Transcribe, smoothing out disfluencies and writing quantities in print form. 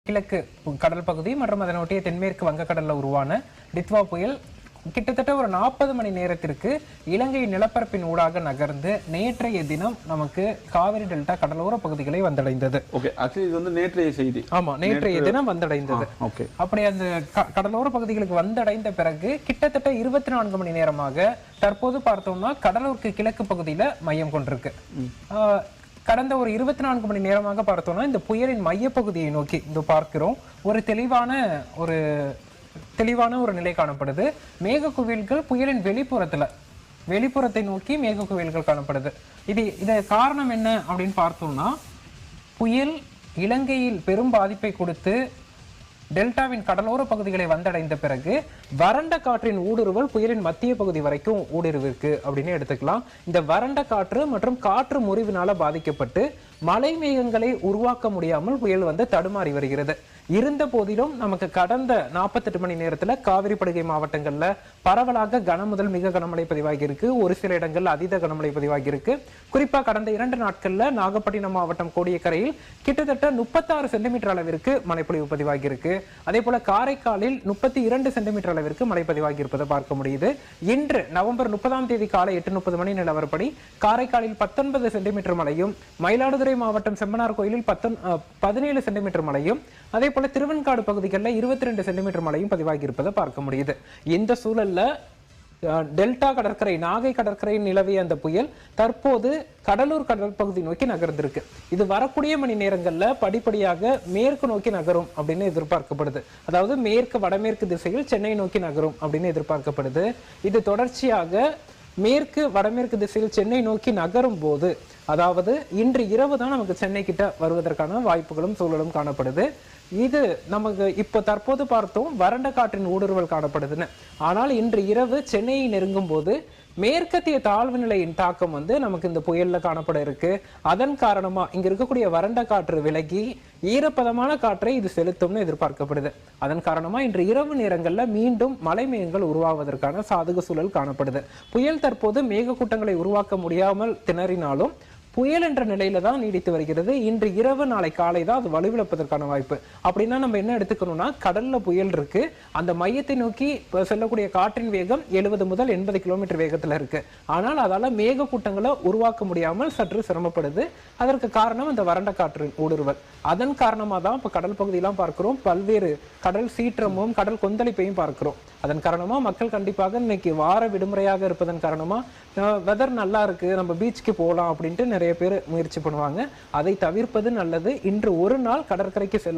கிழக்கு கடல் பகுதி மற்றும் அதனை ஒட்டிய தென்மேற்கு வங்கக்கடல்ல உருவான டித்வா புயல் கிட்டத்தட்ட ஒரு 40 மணி நேரத்திற்கு இலங்கை நிலப்பரப்பின் ஊடாக நகர்ந்து நேற்றைய தினம் நமக்கு காவிரி டெல்டா கடலோர பகுதிகளை வந்தடைந்தது. ஓகே, ஆக்சுவலி இது வந்து நேற்றைய செய்தி. ஆமா, நேற்றைய தினம் வந்தடைந்தது. ஓகே, அப்படி அந்த கடலோர பகுதிகளுக்கு வந்தடைந்த பிறகு கிட்டத்தட்ட 24 மணி நேரமாக தற்போது பார்த்தோம்னா கடலூருக்கு கிழக்கு பகுதியில மையம் கொண்டிருக்கு. கடந்த ஒரு 24 மணி நேரமாக பார்த்தோம்னா இந்த புயலின் மையப்பகுதியை நோக்கி இந்த பார்க்கிறோம் ஒரு தெளிவான ஒரு நிலை காணப்படுது. மேக குவியல்கள் புயலின் வெளிப்புறத்தை நோக்கி மேக குவியல்கள் காணப்படுது. இது காரணம் என்ன அப்படின்னு பார்த்தோம்னா, புயல் இலங்கையில் பெரும் பாதிப்பை கொடுத்து டெல்டாவின் கடலோர பகுதிகளை வந்தடைந்த பிறகு வறண்ட காற்றின் ஊடுருவல் புயலின் மத்திய பகுதி வரைக்கும் ஊடுருவிருக்கு அப்படின்னு எடுத்துக்கலாம். இந்த வறண்ட காற்று மற்றும் காற்று முறிவினால பாதிக்கப்பட்டு மழை மேகங்களை உருவாக்க முடியாமல் புயல் வந்து தடுமாறி வருகிறது. இருந்த போதிலும் நமக்கு கடந்த 48 மணி நேரத்துல காவிரி படுகை மாவட்டங்கள்ல பரவலாக கன முதல் மிக கனமழை பதிவாகி இருக்கு. ஒரு சில இடங்கள்ல அதீத கனமழை பதிவாகி இருக்கு. குறிப்பா கடந்த 2 நாட்கள்ல நாகப்பட்டினம் மாவட்டம் கோடியக்கரையில் கிட்டத்தட்ட 36 சென்டிமீட்டர் அளவிற்கு மழைப்பொழிவு பதிவாகி இருக்கு. அதே போல காரைக்காலில் 32 சென்டிமீட்டர் அளவிற்கு மழை பதிவாகி இருப்பதை பார்க்க முடியுது. இன்று நவம்பர் 30ஆம் தேதி காலை 8:30 மணி நிலவரப்படி காரைக்காலில் 19 சென்டிமீட்டர் மழையும், மயிலாடுதுறை மாவட்டம் செம்பனார் கோயிலில் 17 சென்டிமீட்டர் மழையும், அதே போல திருவெண்காடு பகுதிகளில் 22 சென்டிமீட்டர் மழையும் பதிவாகி இருப்பதை பார்க்க முடியுது. இந்த சூழல்ல டெல்டா கடற்கரை, நாகை கடற்கரையில் நிலவிய அந்த புயல் தற்போது கடலூர் கடல் பகுதி நோக்கி நகர்ந்திருக்கு. இது வரக்கூடிய மணி நேரங்கள்ல படிப்படியாக மேற்கு நோக்கி நகரும் அப்படின்னு எதிர்பார்க்கப்படுது. அதாவது மேற்கு வடமேற்கு திசையில் சென்னை நோக்கி நகரும் அப்படின்னு எதிர்பார்க்கப்படுது. இது தொடர்ச்சியாக மேற்கு வடமேற்கு திசையில் சென்னை நோக்கி நகரும் போது, அதாவது இன்று இரவு தான் நமக்கு சென்னை கிட்ட வருவதற்கான வாய்ப்புகளும் சூழலும் காணப்படுது. இது நமக்கு இப்போ தற்போது பார்த்தோம் வறண்ட காற்றின் ஊடுருவல் காணப்படுதுன்னு. ஆனால் இன்று இரவு சென்னையை நெருங்கும் போது மேற்கத்திய தாழ்வு நிலையின் தாக்கம் வந்து நமக்கு இந்த புயல்ல காணப்பட இருக்கு. அதன் காரணமா இங்க இருக்கக்கூடிய வறண்ட காற்று விலகி ஈரப்பதமான காற்றை இது செலுத்தும்னு எதிர்பார்க்கப்படுது. அதன் காரணமா இன்று இரவு நேரங்கள்ல மீண்டும் மழை மேகங்கள் உருவாவதற்கான சாதக சூழல் காணப்படுது. புயல் தற்போது மேகக்கூட்டங்களை உருவாக்க முடியாமல் திணறினாலும் புயல் என்ற நிலையில தான் நீடித்து வருகிறது. இன்று இரவு நாளை காலை தான் அது வலுவிழப்பதற்கான வாய்ப்பு. அப்படின்னா நம்ம என்ன எடுத்துக்கணும்னா, கடல்ல புயல் இருக்கு, அந்த மையத்தை நோக்கி செல்லக்கூடிய காற்றின் வேகம் 70 முதல் 80 கிலோமீட்டர் வேகத்துல இருக்கு. ஆனால் அதால மேக கூட்டங்களை உருவாக்க முடியாமல் சற்று சிரமப்படுது. அதற்கு காரணம் இந்த வறண்ட காற்றின் ஊடுருவல். அதன் காரணமா தான் இப்ப கடல் பகுதியெல்லாம் பார்க்கிறோம் பல்வேறு கடல் சீற்றமும் கடல் கொந்தளிப்பையும் பார்க்கிறோம். அதன் காரணமா மக்கள் கண்டிப்பாக இன்னைக்கு வார விடுமுறையாக இருப்பதன் காரணமா வெதர் நல்லா இருக்கு, நம்ம பீச்சுக்கு போகலாம் அப்படின்ட்டு நிறைய பேர் முயற்சி பண்ணுவாங்க. அதை தவிர்ப்பது நல்லது. இன்று ஒரு நாள் கடற்கரைக்கு செல்லாம